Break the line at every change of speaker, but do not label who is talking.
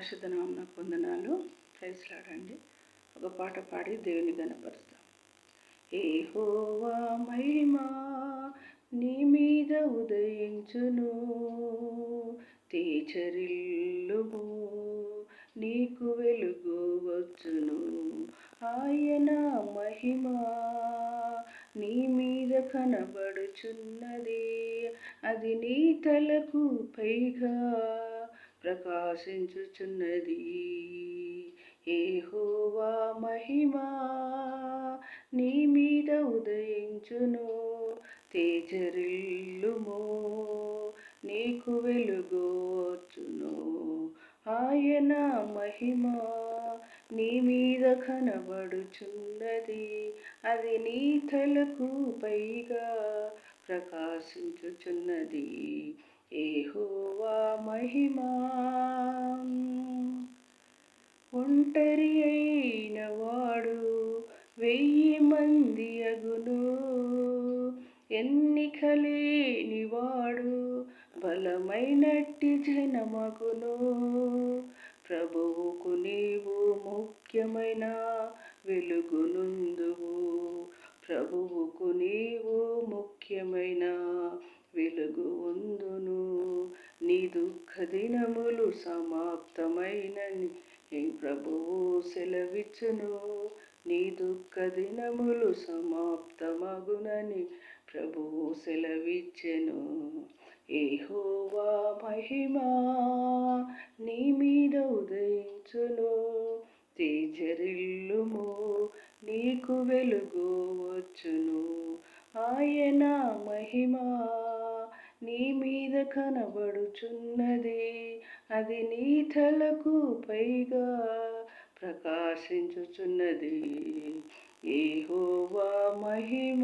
పరిశుద్ధ నామమునకు వందనాలు. ప్రైజ్లాడండి. ఒక పాట పాడి దేవుని గణపరుస్తాం. యెహోవా మహిమ నీ మీద ఉదయించును, తేజరిల్లుము, నీకు వెలుగు వచ్చును. ఆయన మహిమ నీ మీద కనబడుచున్నది, అది నీ తలకు పైగా ప్రకాశించుచున్నది. యెహోవా మహిమ నీ మీద ఉదయించును, తేజరిల్లుము, నీకు వెలుగు వచ్చును. ఆయన మహిమ నీ మీద కనబడుచున్నది, అది నీ తలకు పైగా ప్రకాశించుచున్నది. యెహోవా మహిమ ఒంటరి అయిన వాడు 1000 మంది అగును, ఎన్నికలేని వాడు బలమైనట్టి జనమగును. ప్రభువుకు నీవు ముఖ్యమైన వెలుగునుందువు, ప్రభువుకు నీవు ముఖ్యమైన వెలుగు ఉందును. నీ దుఃఖ దినములు సమాప్తమైనని ప్రభువు సెలవిచ్చును, నీ దుఃఖ దినములు సమాప్తమగునని ప్రభువు సెలవిచ్చెను. యెహోవా మహిమ నీ మీద ఉదయించును, తేజరిల్లుము, నీకు వెలుగు వచ్చును. ఆయన మహిమ నీ మీద కనబడుచున్నది, అది నీ తలకు పైగా ప్రకాశించుచున్నది. యెహోవా మహిమ